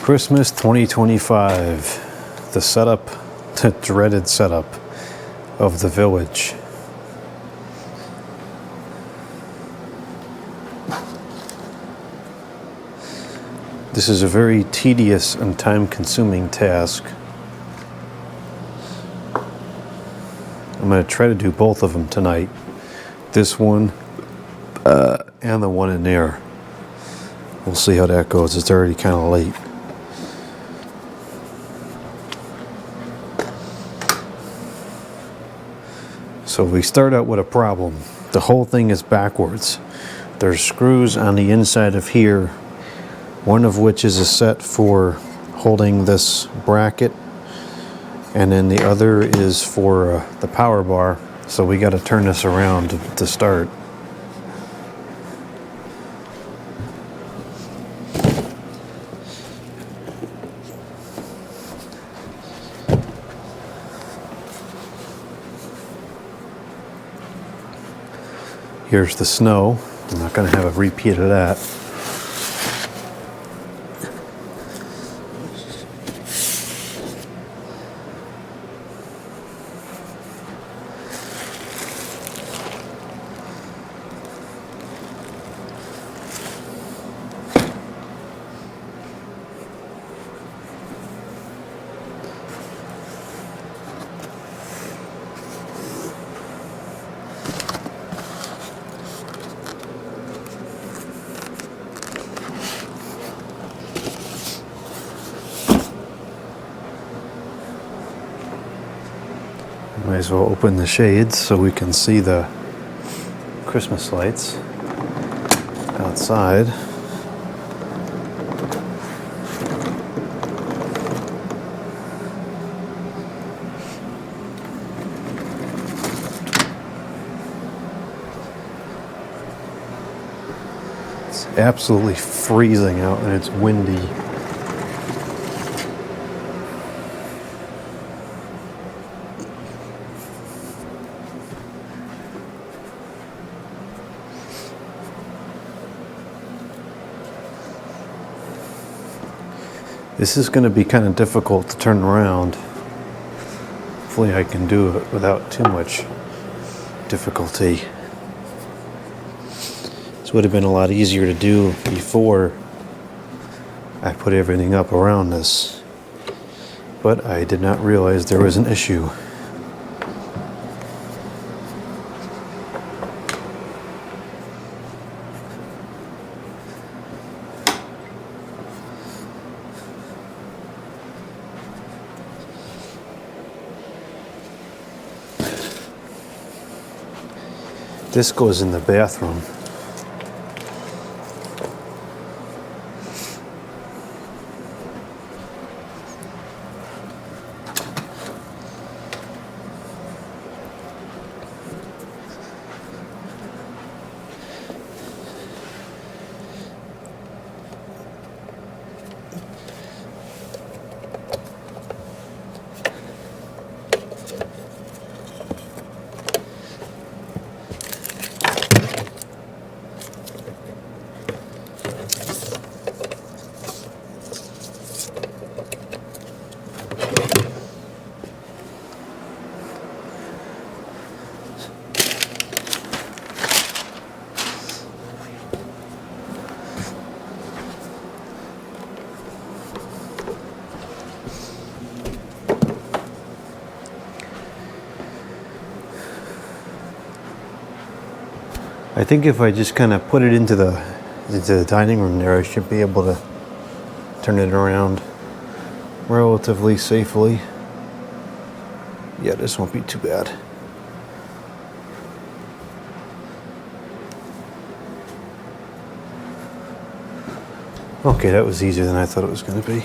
Christmas 2025, the setup, the dreaded setup of the village. This is a very tedious and time-consuming task. I'm going to try to do both of them tonight. This one and the one in there. We'll see how that goes. It's already kind of late. So we start out with a problem. The whole thing is backwards. There's screws on the inside of here, one of which is a set for holding this bracket, and then the other is for the power bar. So we got to turn this around to start. Here's the snow. I'm not going to have a repeat of that. Might as well open the shades so we can see the Christmas lights outside. It's absolutely freezing out and it's windy. This is going to be kind of difficult to turn around. Hopefully I can do it without too much difficulty. This would have been a lot easier to do before I put everything up around this. But I did not realize there was an issue. This goes in the bathroom. I think if I just kind of put it into the dining room there, I should be able to turn it around relatively safely. Yeah, this won't be too bad. Okay, that was easier than I thought it was going to be.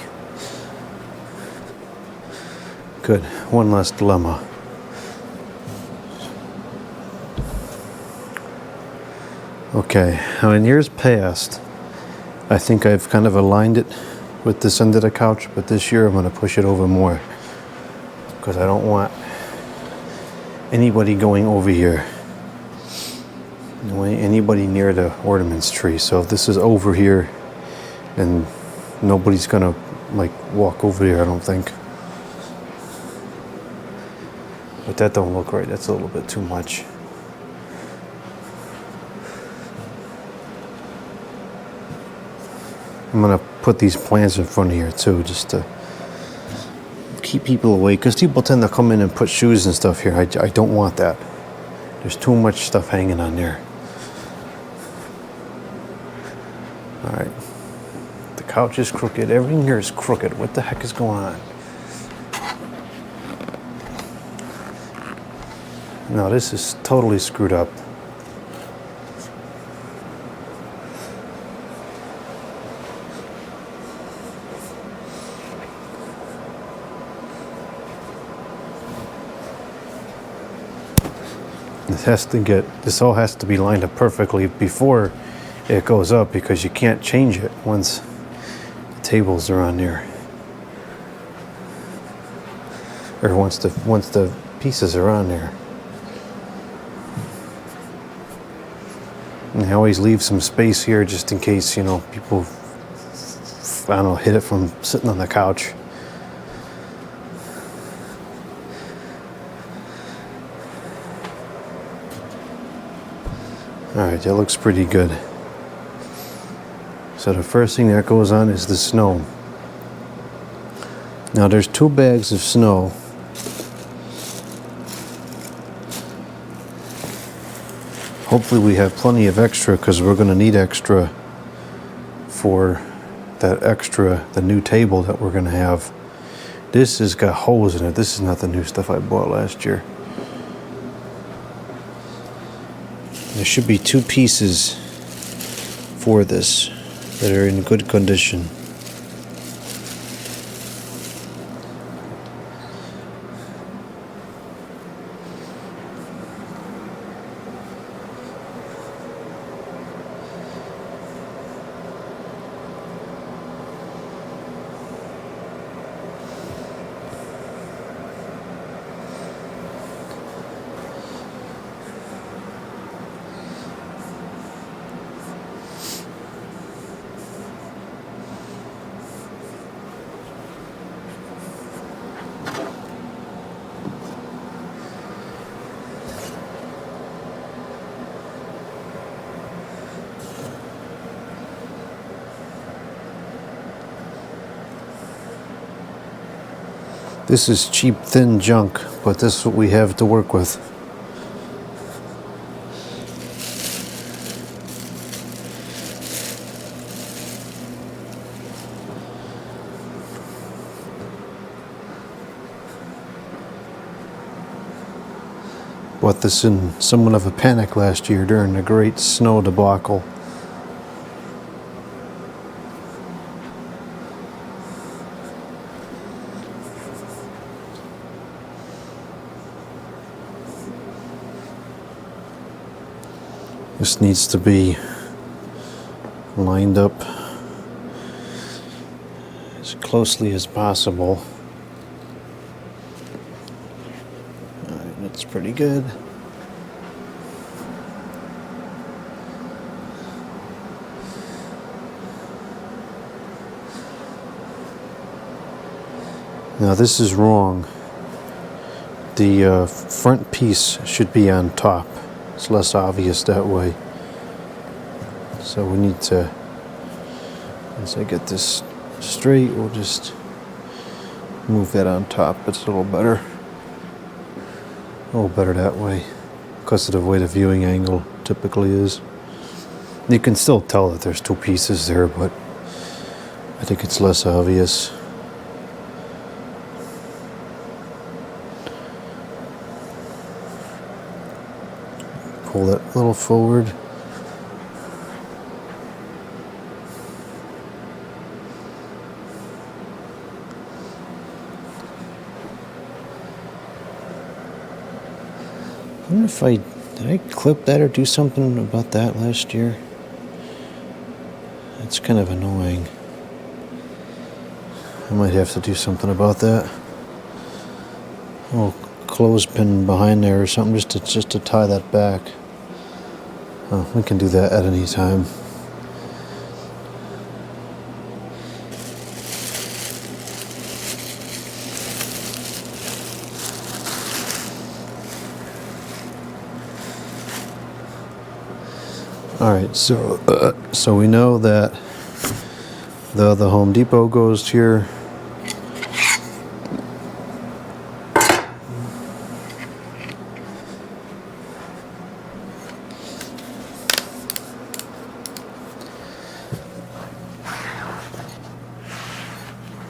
Good. One less dilemma. Okay, now in years past, I think I've kind of aligned it with this end of the couch, but this year I'm going to push it over more because I don't want anybody going over here. Anybody near the ornaments tree. So if this is over here, then nobody's going to like walk over there, I don't think. But that don't look right. That's a little bit too much. I'm gonna put these plants in front of here too, just to keep people away, because people tend to come in and put shoes and stuff here. I don't want that. There's too much stuff hanging on there. All right. The couch is crooked. Everything here is crooked. What the heck is going on? No, this is totally screwed up. This all has to be lined up perfectly before it goes up, because you can't change it once the tables are on there, or once the pieces are on there. And I always leave some space here just in case, you know, people, I don't know, hit it from sitting on the couch. Alright, that looks pretty good. So the first thing that goes on is the snow. Now there's 2 bags of snow. Hopefully we have plenty of extra, because we're going to need extra for the new table that we're going to have. This has got holes in it. This is not the new stuff I bought last year. There should be 2 pieces for this that are in good condition. This is cheap, thin junk, but this is what we have to work with. Bought this in somewhat of a panic last year during the great snow debacle. This needs to be lined up as closely as possible. All right, that's pretty good. Now this is wrong. The front piece should be on top. It's less obvious that way. So we need to, once I get this straight, we'll just move that on top. It's a little better. A little better that way, because of the way the viewing angle typically is. You can still tell that there's 2 pieces there, but I think it's less obvious. Pull that a little forward. I wonder if did I clip that or do something about that last year? It's kind of annoying. I might have to do something about that. A little clothespin behind there or something, just to tie that back. Oh, we can do that at any time. All right, so we know that the Home Depot goes here.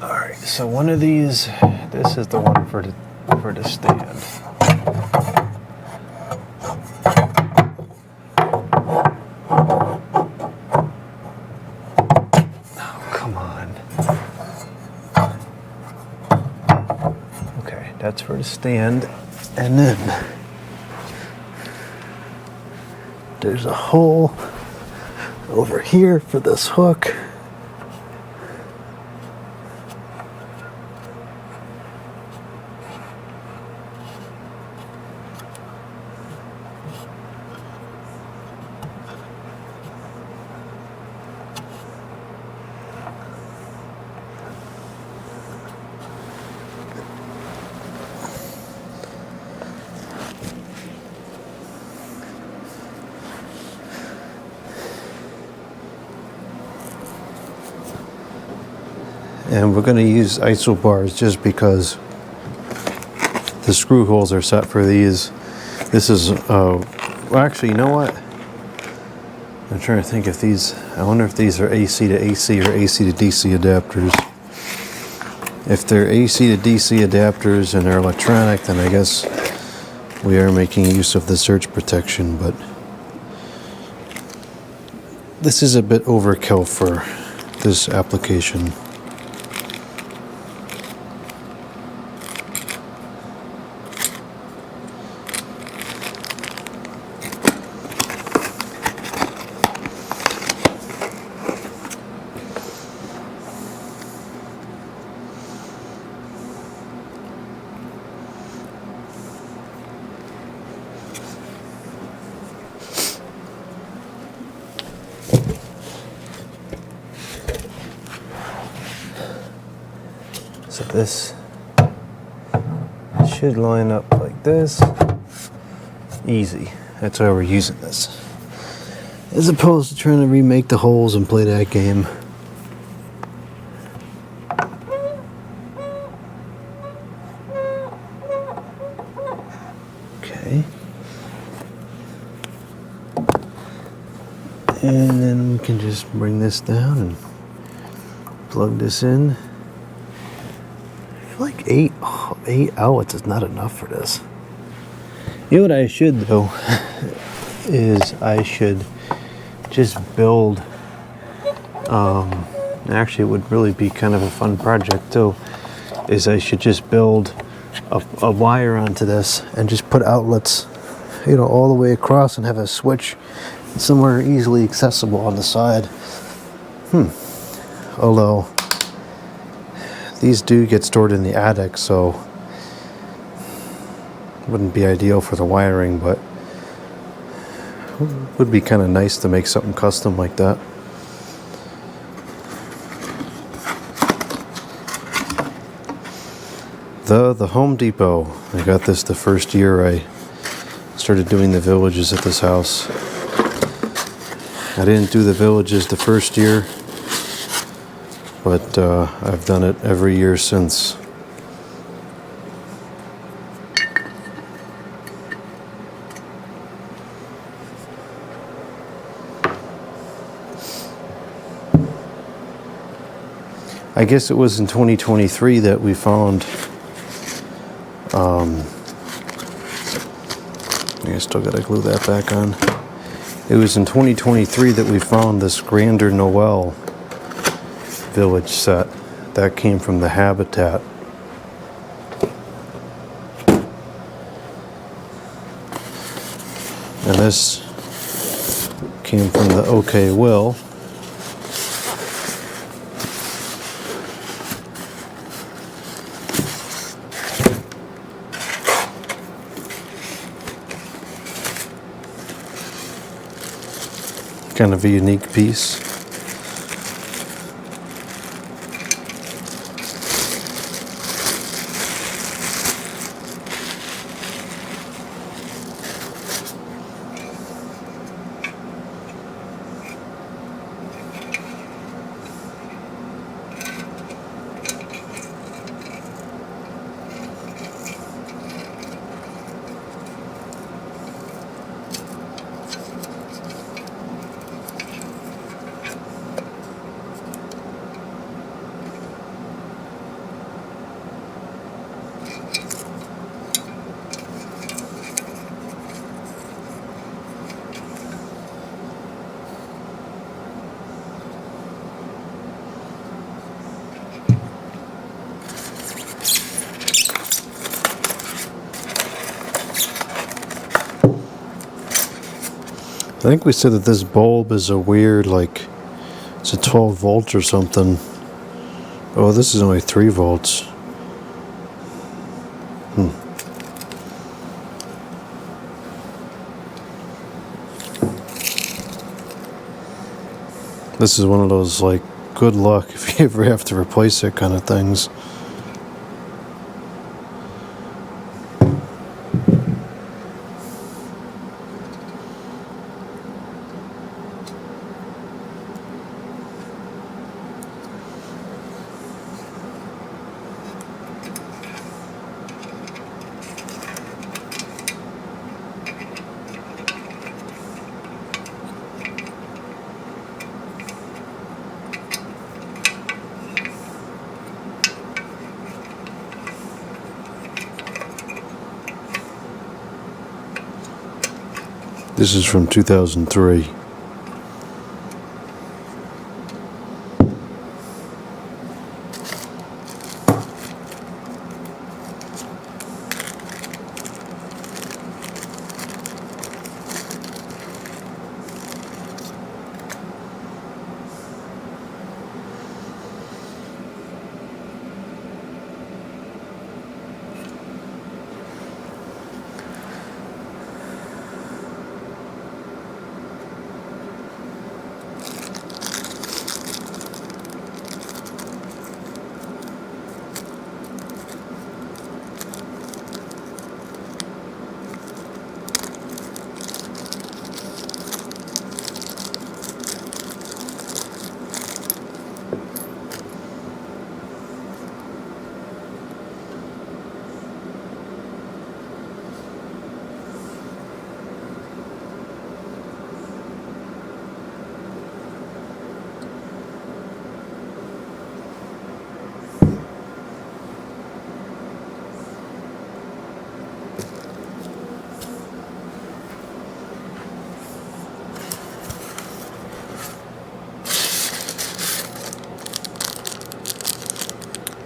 All right, so one of these, this is the one for the stand. That's for the stand, and then there's a hole over here for this hook. And we're going to use iso bars just because the screw holes are set for these. This is, well actually, you know what? I'm trying to think if these, I wonder if these are AC to AC or AC to DC adapters. If they're AC to DC adapters and they're electronic, then I guess we are making use of the surge protection, but this is a bit overkill for this application. So this should line up like this. Easy. That's why we're using this. As opposed to trying to remake the holes and play that game. Okay. And then we can just bring this down and plug this in. Like eight outlets is not enough for this. You know what I should do is I should just build, actually it would really be kind of a fun project too, is I should just build a wire onto this and just put outlets, you know, all the way across and have a switch somewhere easily accessible on the side. Although these do get stored in the attic, so wouldn't be ideal for the wiring, but would be kind of nice to make something custom like that. The Home Depot. I got this the first year I started doing the villages at this house. I didn't do the villages the first year, but I've done it every year since. I guess it was in 2023 that we found, I still gotta glue that back on. It was in 2023 that we found this Grandeur Noel village set that came from the Habitat. And this came from the OK Will. Kind of a unique piece. I think we said that this bulb is a weird, like, it's a 12 volts or something. Oh, this is only 3 volts. This is one of those, like, good luck if you ever have to replace it kind of things. This is from 2003.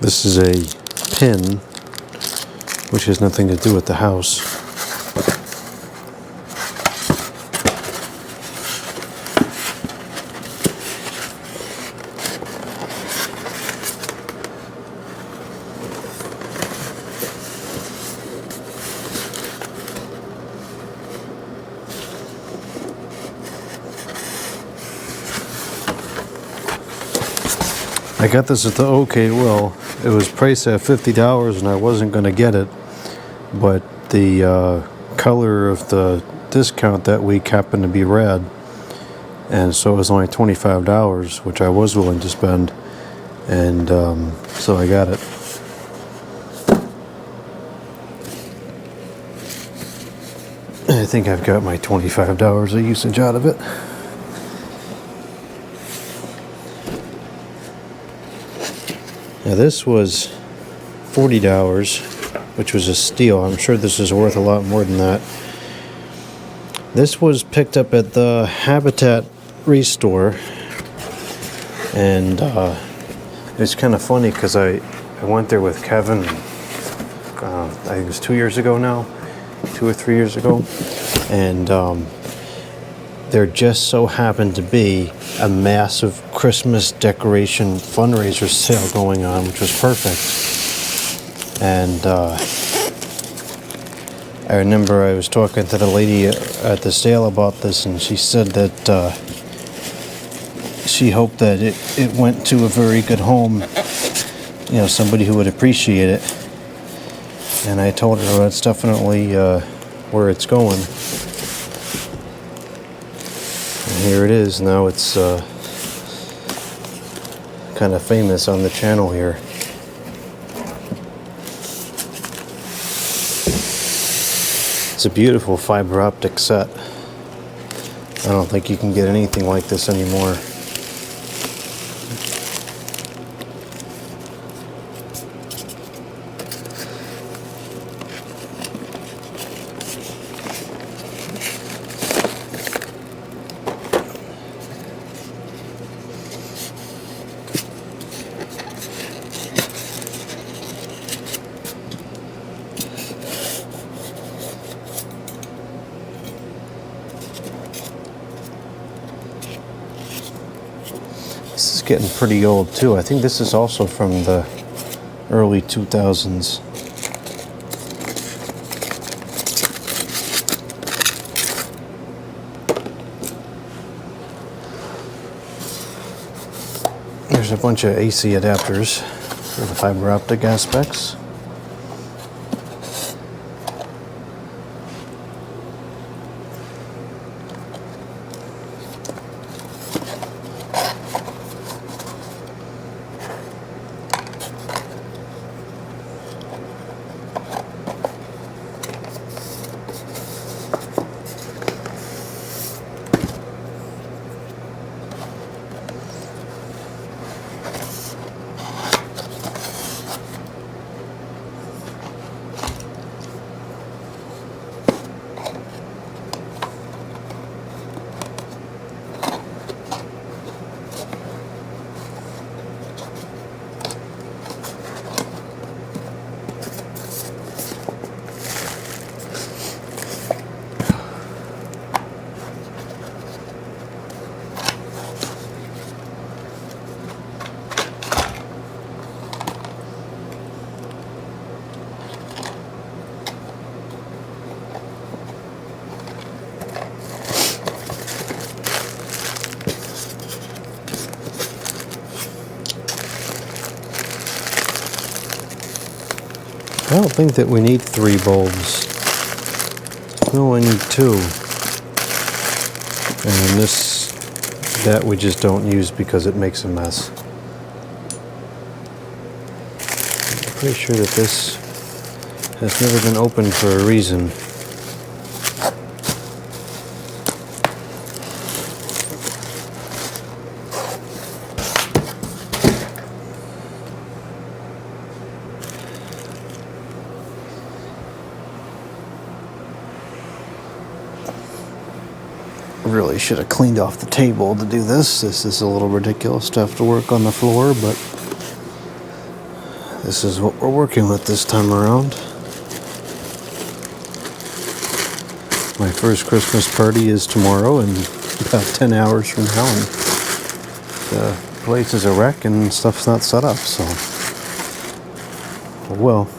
This is a pin, which has nothing to do with the house. I got this at the OK Well. It was priced at $50 and I wasn't going to get it, but the color of the discount that week happened to be red, and so it was only $25, which I was willing to spend, and so I got it. I think I've got my $25 of usage out of it. Now this was $40, which was a steal. I'm sure this is worth a lot more than that. This was picked up at the Habitat Restore, and it's kind of funny because I went there with Kevin, I think it was 2 years ago now, 2 or 3 years ago, and there just so happened to be a massive Christmas decoration fundraiser sale going on, which was perfect. And I remember I was talking to the lady at the sale about this, and she said that she hoped that it went to a very good home, you know, somebody who would appreciate it. And I told her that's definitely where it's going. And here it is. Now it's kind of famous on the channel here. It's a beautiful fiber optic set. I don't think you can get anything like this anymore. getting pretty old too. I think this is also from the early 2000s. There's a bunch of AC adapters for the fiber optic aspects. I don't think that we need 3 bulbs. We only need 2. And that we just don't use because it makes a mess. I'm pretty sure that this has never been opened for a reason. Really should have cleaned off the table to do this. This is a little ridiculous to have to work on the floor, but this is what we're working with this time around. My first Christmas party is tomorrow in about 10 hours from now, and the place is a wreck and stuff's not set up, so well.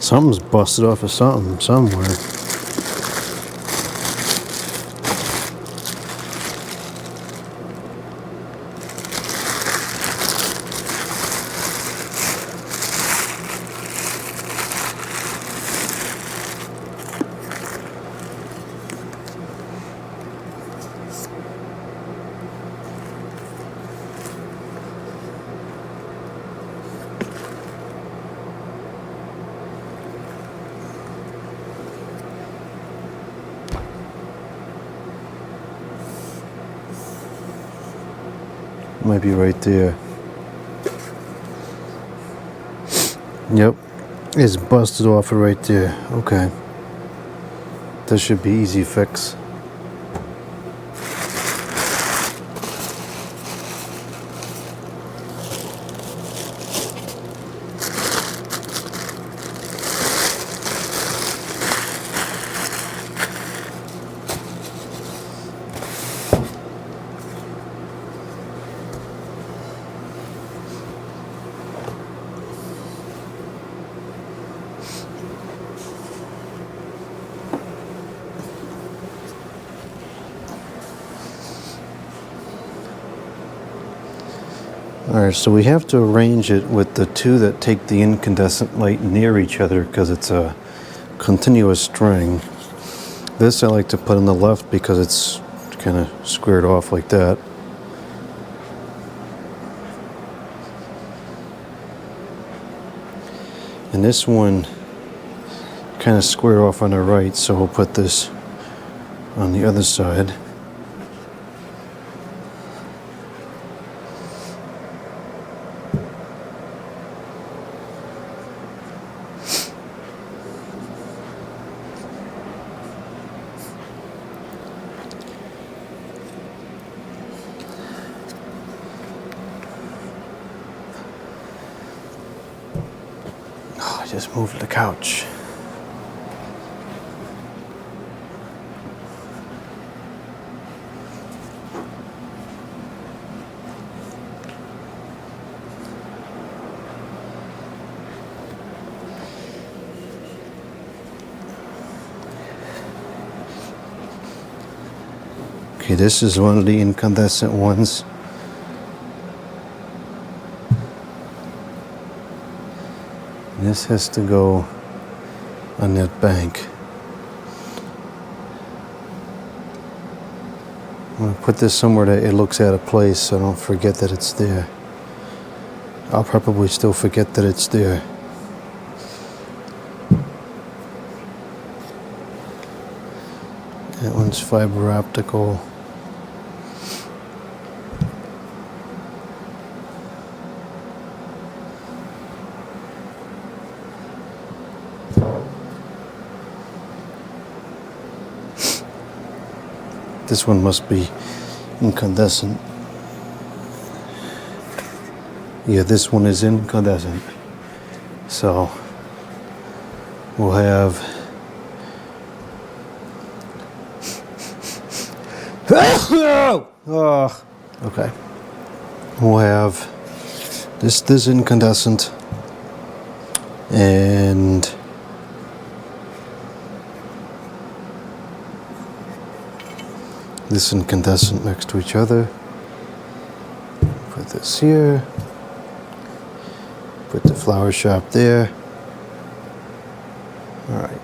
Something's busted off of something somewhere. Might be right there. Yep, it's busted off right there. Okay. This should be easy fix. Alright, so we have to arrange it with the two that take the incandescent light near each other because it's a continuous string. This I like to put on the left because it's kind of squared off like that. And this one kind of squared off on the right, so we'll put this on the other side. Oh, I just moved the couch. Okay, this is one of the incandescent ones. This has to go on that bank. I'm going to put this somewhere that it looks out of place so I don't forget that it's there. I'll probably still forget that it's there. That one's fiber optical. This one must be incandescent. Yeah, this one is incandescent. So we'll have oh, okay. We'll have this incandescent and this incandescent next to each other. Put this here. Put the flower shop there. All right.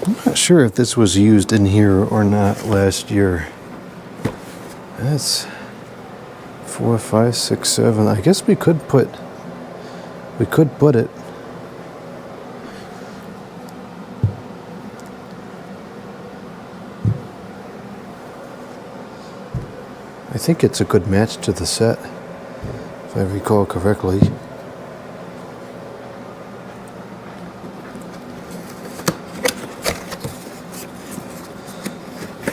I'm not sure if this was used in here or not last year. That's 4, 5, 6, 7. I guess we could put it. I think it's a good match to the set, if I recall correctly.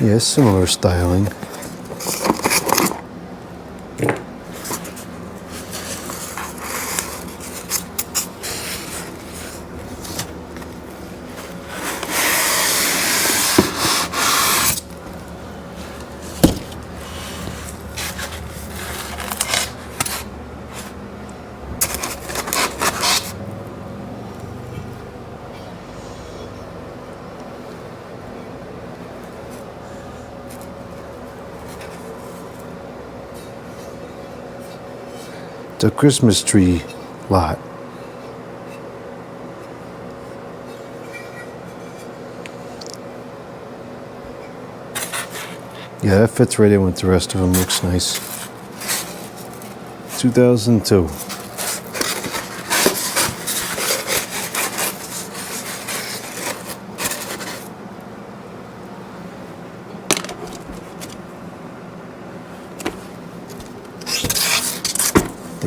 Yeah, similar styling. The Christmas tree lot. Yeah, that fits right in with the rest of them. Looks nice. 2002.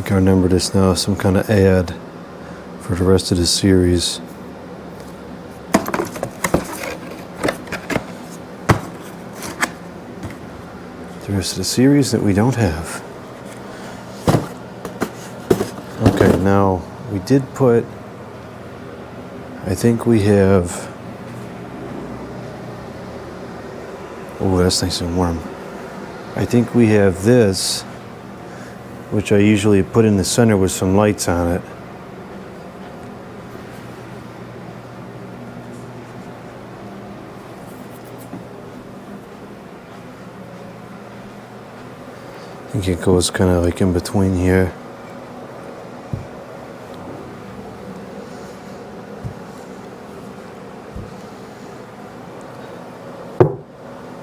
think I remember this now, some kind of ad for the rest of the series. The rest of the series that we don't have. Okay, now we did put, I think we have, oh, that's nice and warm. I think we have this, which I usually put in the center with some lights on it. I think it goes kind of like in between here.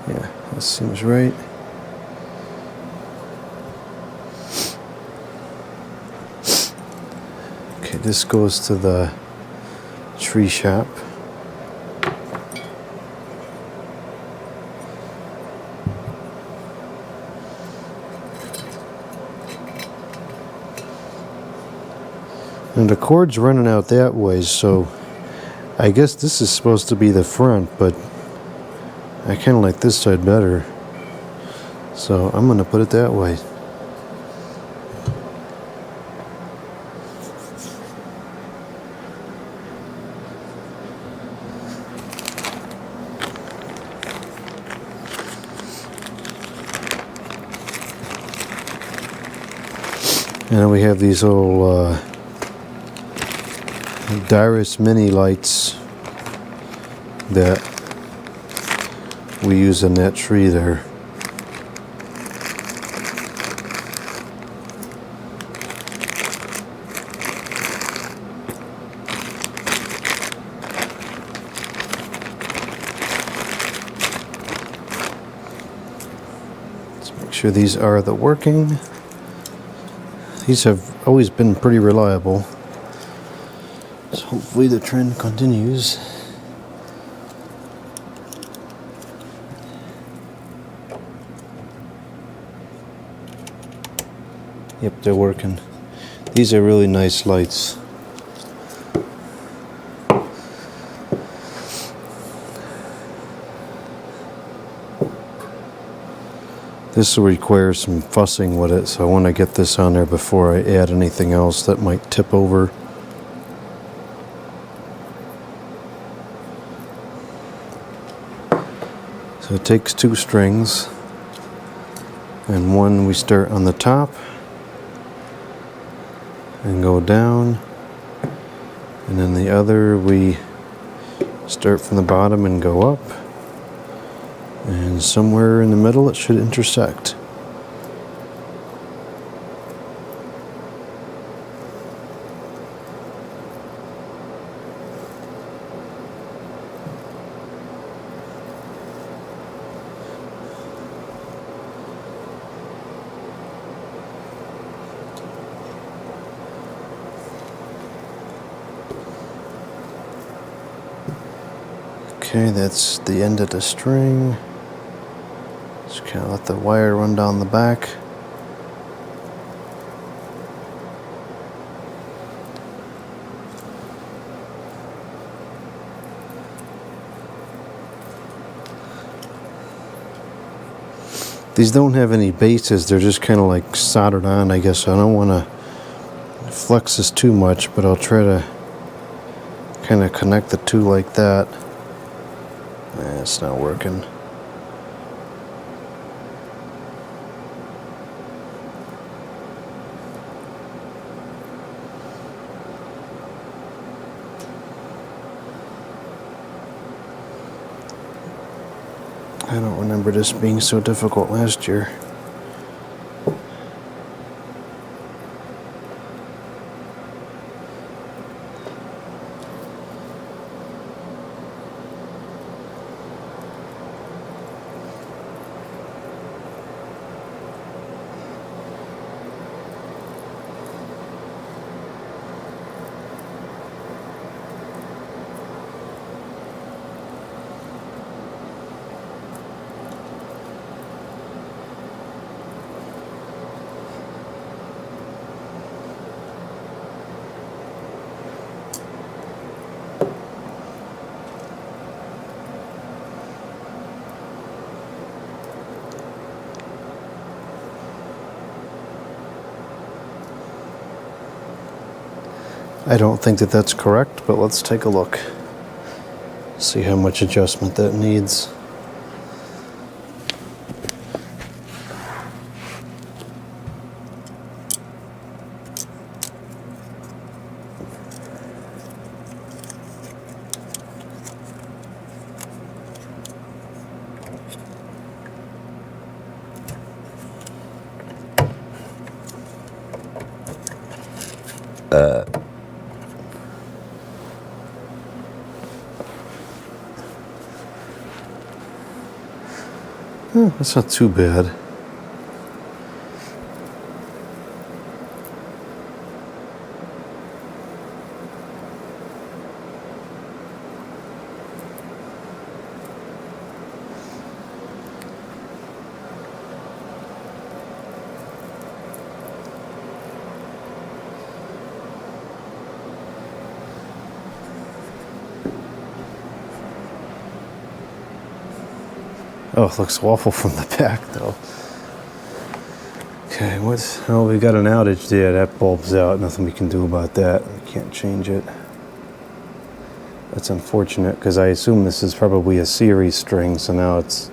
Yeah, that seems right. Okay, this goes to the tree shop. And the cord's running out that way, so I guess this is supposed to be the front, but I kind of like this side better. So I'm going to put it that way. And then we have these little Dyrus mini lights that we use in that tree there. Let's make sure these are the working. These have always been pretty reliable. So hopefully the trend continues. Yep, they're working. These are really nice lights. This will require some fussing with it, so I want to get this on there before I add anything else that might tip over. So it takes 2 strings, and one we start on the top and go down, and then the other we start from the bottom and go up, and somewhere in the middle it should intersect. Okay, that's the end of the string. Just kind of let the wire run down the back. These don't have any bases, they're just kind of like soldered on, I guess. I don't want to flex this too much, but I'll try to kind of connect the two like that. It's not working. I don't remember this being so difficult last year. I don't think that that's correct, but let's take a look. See how much adjustment that needs. That's not too bad. Oh, it looks awful from the back though. Okay, oh, we got an outage there. That bulb's out. Nothing we can do about that. We can't change it. That's unfortunate because I assume this is probably a series string, so now it's,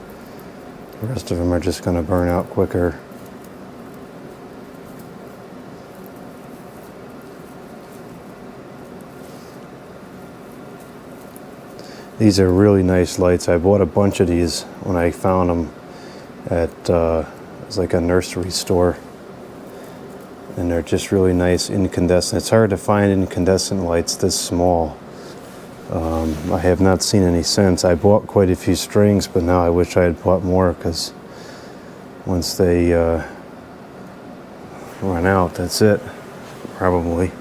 the rest of them are just going to burn out quicker. These are really nice lights. I bought a bunch of these when I found them at it was like a nursery store, and they're just really nice incandescent. It's hard to find incandescent lights this small. I have not seen any since. I bought quite a few strings, but now I wish I had bought more, because once they run out, that's it, probably.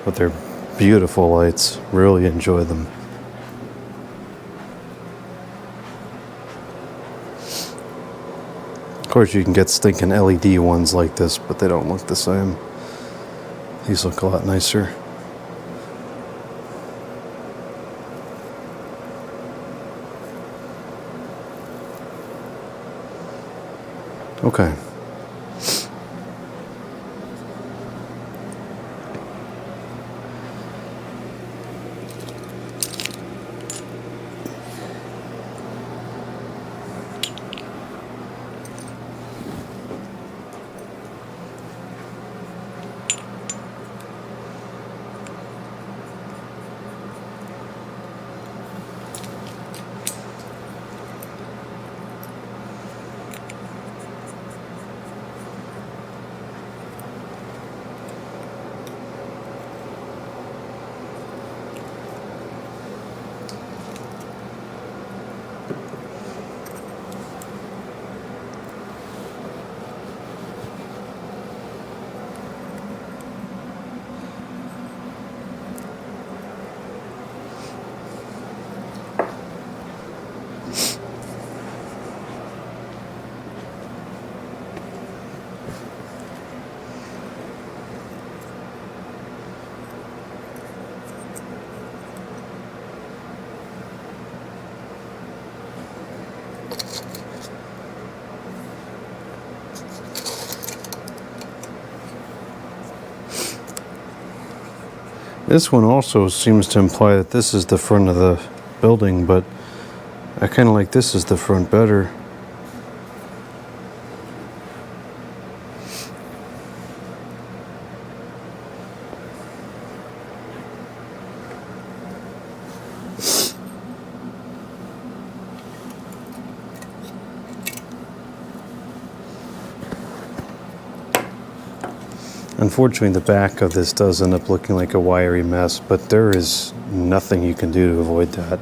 But they're beautiful lights. Really enjoy them. Of course, you can get stinking LED ones like this, but they don't look the same. These look a lot nicer. Okay. This one also seems to imply that this is the front of the building, but I kind of like this as the front better. Unfortunately, the back of this does end up looking like a wiry mess, but there is nothing you can do to avoid that.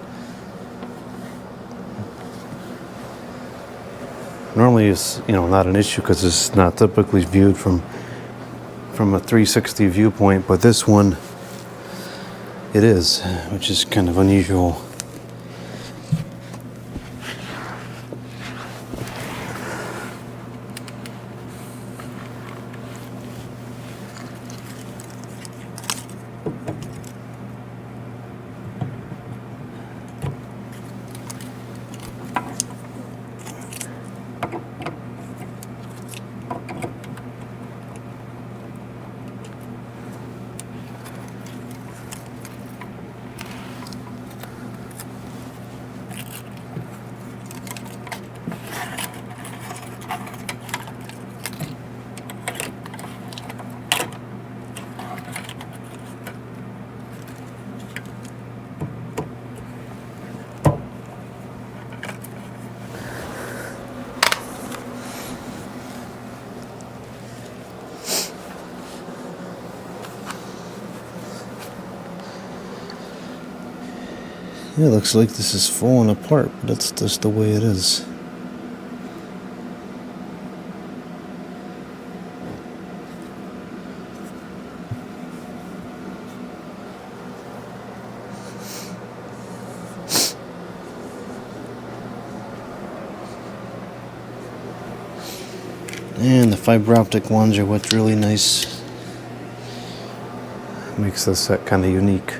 Normally it's, not an issue because it's not typically viewed from a 360 viewpoint, but this one, it is, which is kind of unusual. Yeah, it looks like this is falling apart, but that's just the way it is. And the fiber optic ones are what's really nice. Makes this set kind of unique.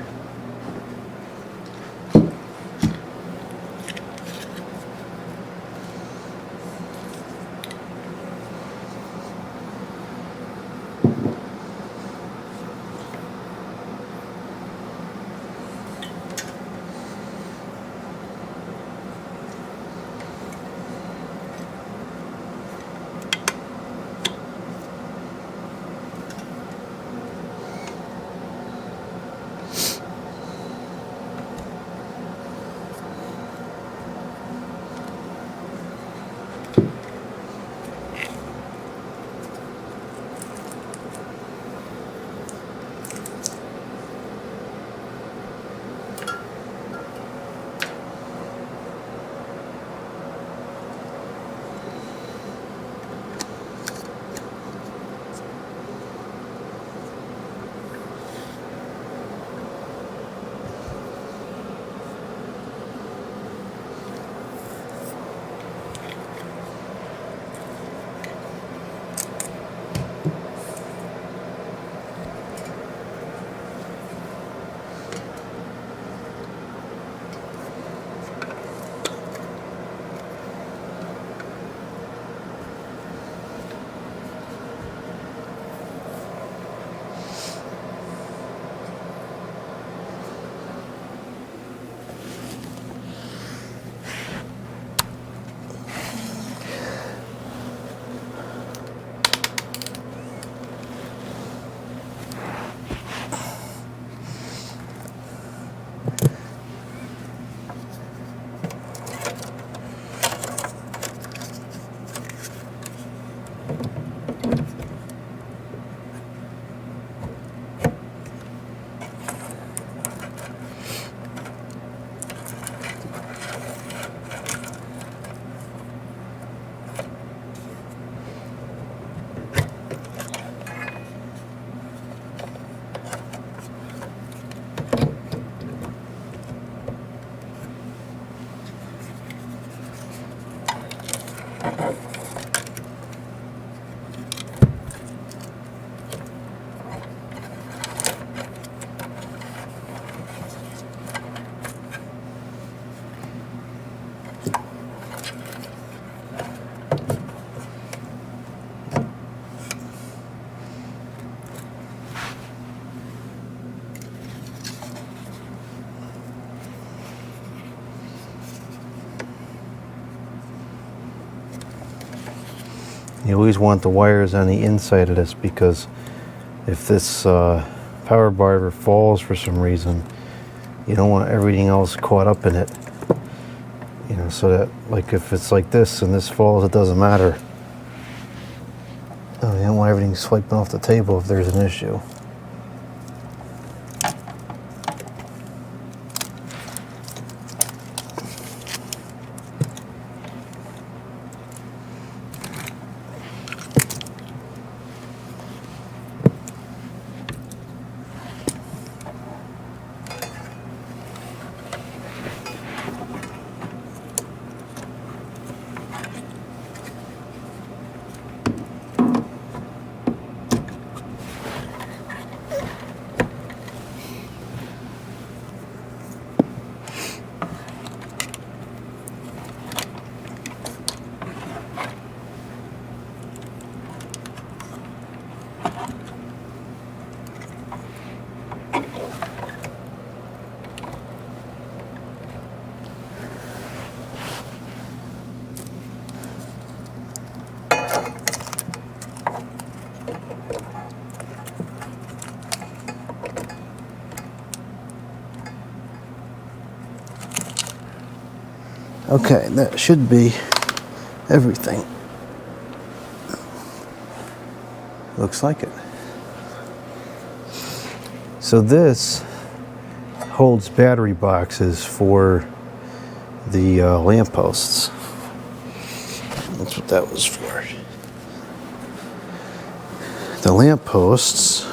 You always want the wires on the inside of this, because if this power bar ever falls for some reason, you don't want everything else caught up in it. You know, so that, like, if it's like this and this falls, it doesn't matter. You don't want everything swiping off the table if there's an issue. Okay, that should be everything. Looks like it. So this holds battery boxes for the lampposts. That's what that was for. The lampposts,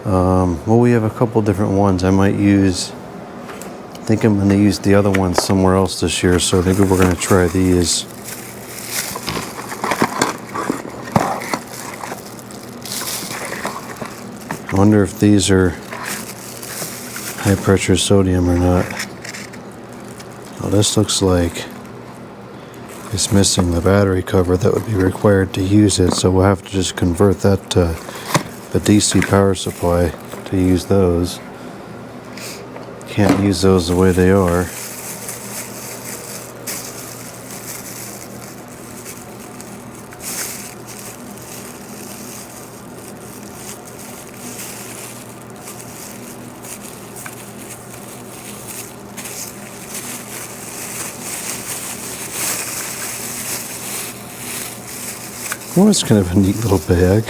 well, we have a couple different ones. I think I'm going to use the other ones somewhere else this year, so maybe we're going to try these. I wonder if these are high pressure sodium or not. Oh, this looks like it's missing the battery cover that would be required to use it, so we'll have to just convert that to the DC power supply to use those. Can't use those the way they are. Well, it's kind of a neat little bag.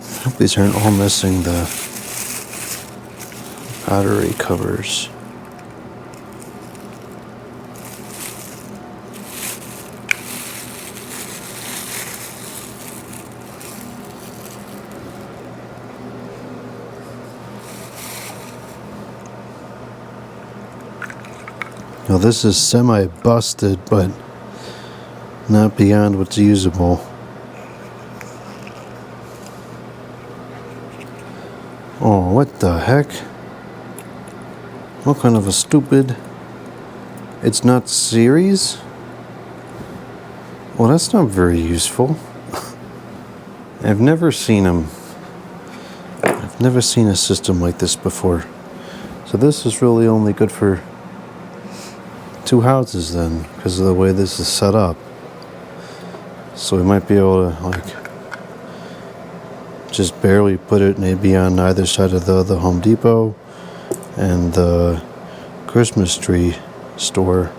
I hope these aren't all missing the battery covers. Now this is semi-busted, but not beyond what's usable. Oh, what the heck? What kind of a stupid... It's not series? Well, that's not very useful. I've never seen them. I've never seen a system like this before. So this is really only good for 2 houses then, because of the way this is set up. So we might be able to, like, just barely put it maybe on either side of the Home Depot and the Christmas tree store.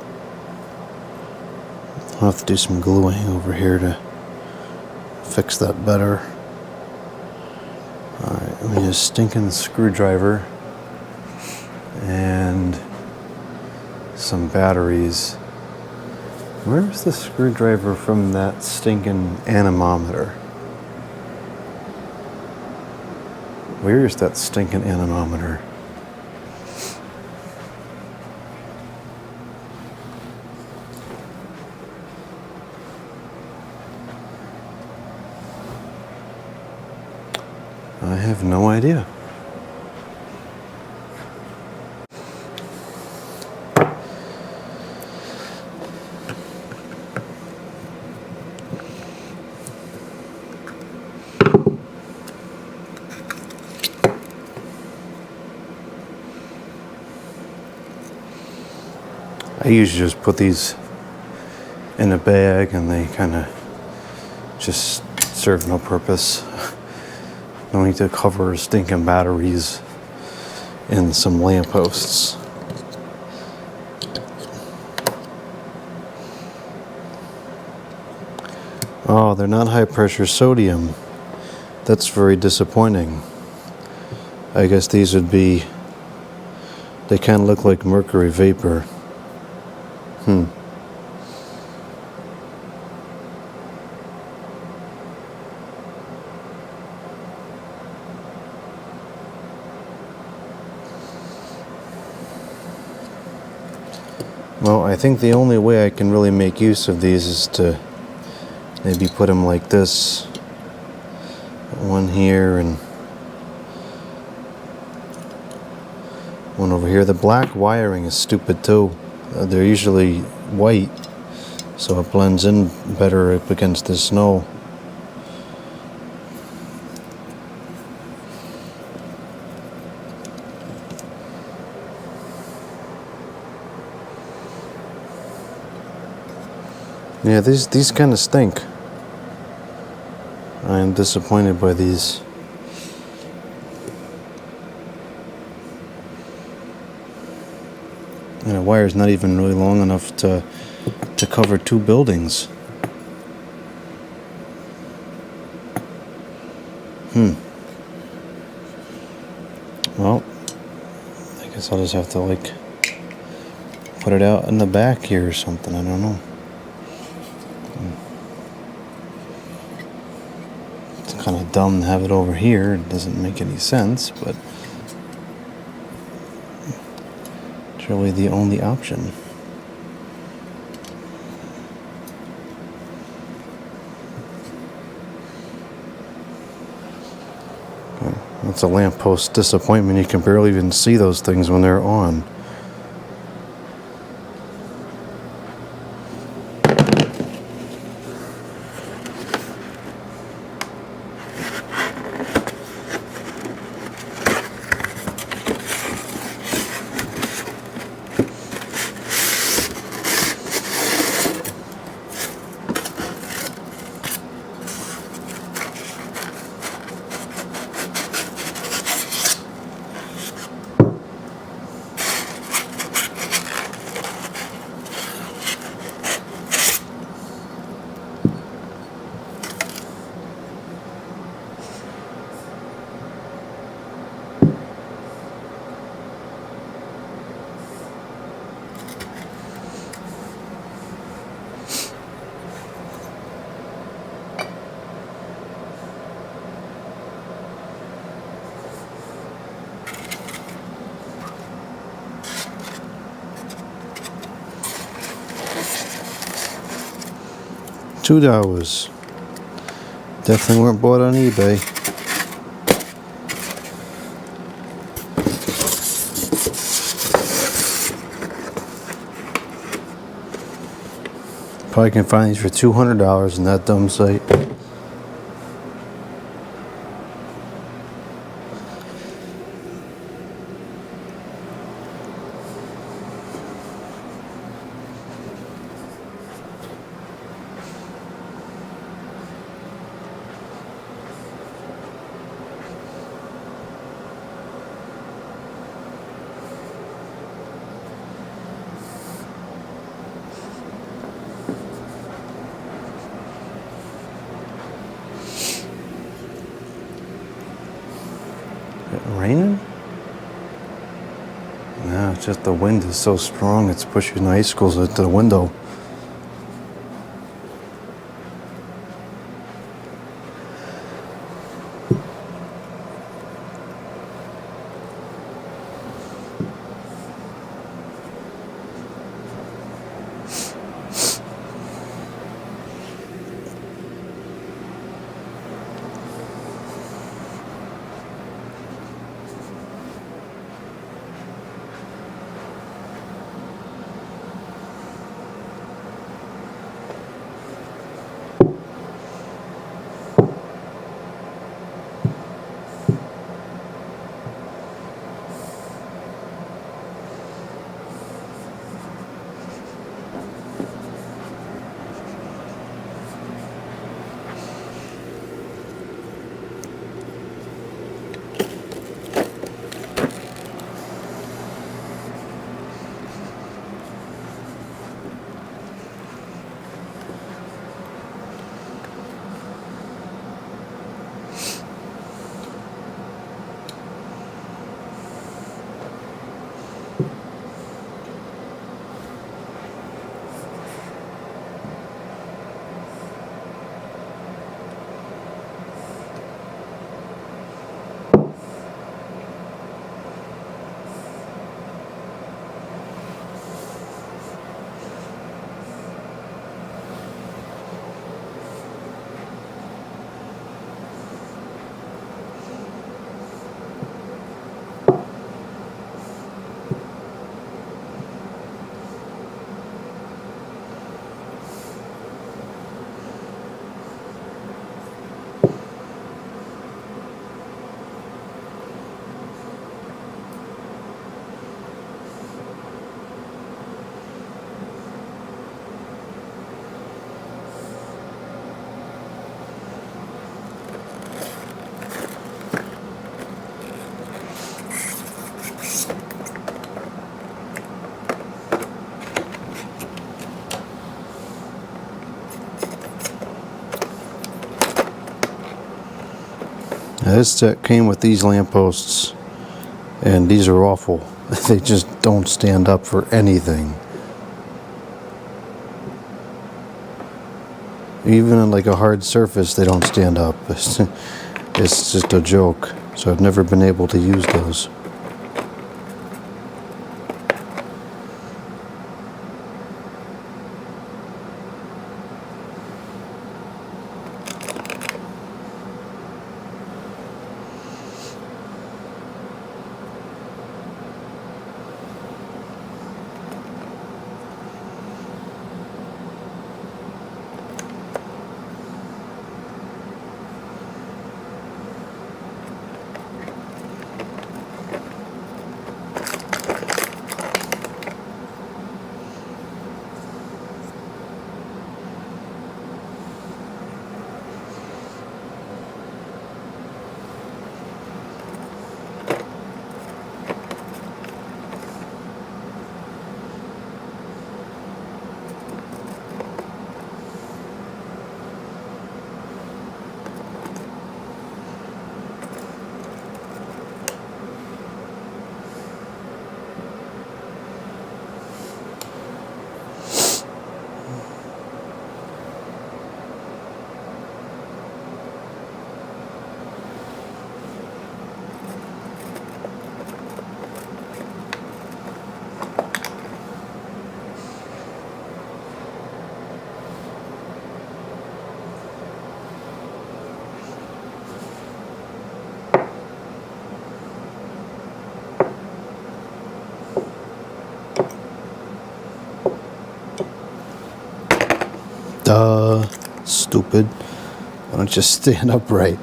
I'll have to do some gluing over here to fix that better. Alright, let me just stinking screwdriver and some batteries. Where's the screwdriver from that stinking anemometer? Where is that stinking anemometer? I have no idea. I usually just put these in a bag and they kind of just serve no purpose. No need to cover stinking batteries in some lampposts. Oh, they're not high pressure sodium. That's very disappointing. I guess these would be, they kind of look like mercury vapor. Well, I think the only way I can really make use of these is to maybe put them like this. One here and one over here. The black wiring is stupid too. They're usually white, so it blends in better up against the snow. Yeah, these kind of stink. I am disappointed by these. And the wire's not even really long enough to cover 2 buildings. Well, I guess I'll just have to like put it out in the back here or something. I don't know. It's kind of dumb to have it over here. It doesn't make any sense, but it's really the only option. It's a lamppost disappointment. You can barely even see those things when they're on. $2. Definitely weren't bought on eBay. Probably can find these for $200 in that dumb site. Is it raining? No, it's just the wind is so strong it's pushing the icicles into the window. Now this set came with these lampposts. And these are awful. They just don't stand up for anything. Even on like a hard surface, they don't stand up. It's just a joke. So I've never been able to use those. Duh, stupid. Why don't you stand upright?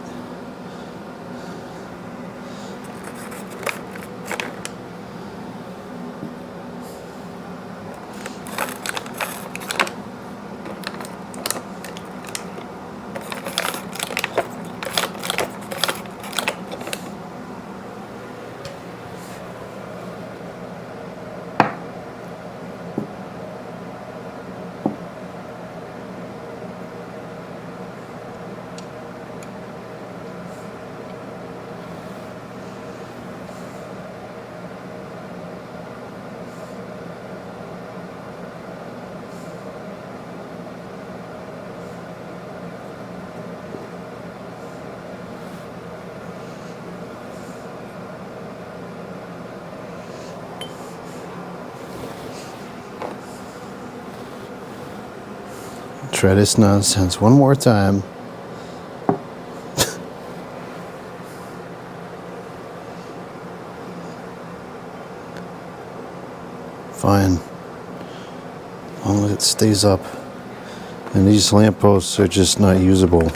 Try this nonsense one more time. Fine. As long as it stays up. And these lampposts are just not usable.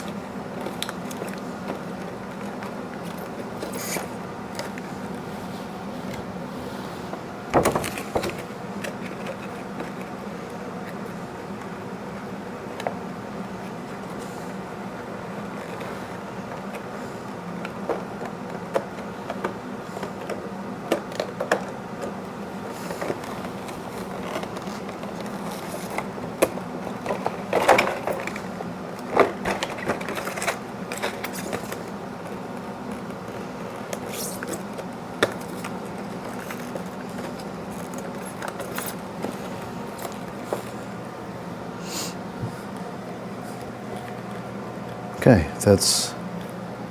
Okay, that's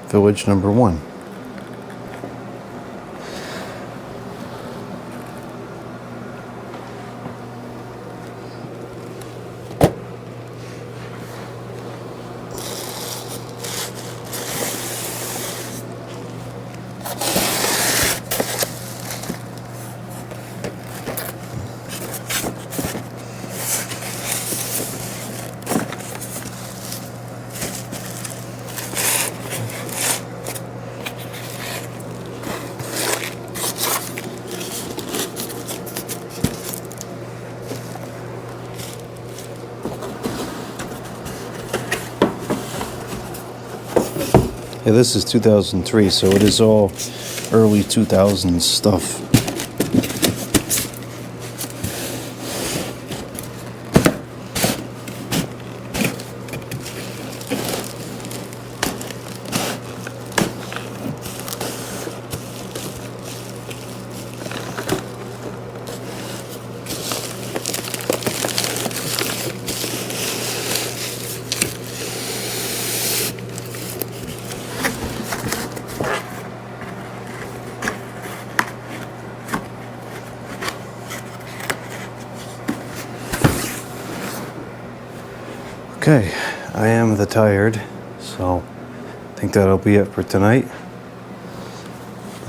village number 1. Yeah, this is 2003, so it is all early 2000s stuff. Okay, I am tired, so I think that'll be it for tonight.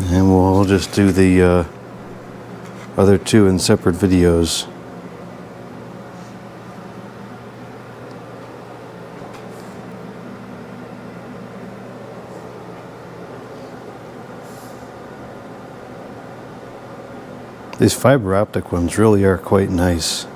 And we'll just do the other two in separate videos. These fiber optic ones really are quite nice.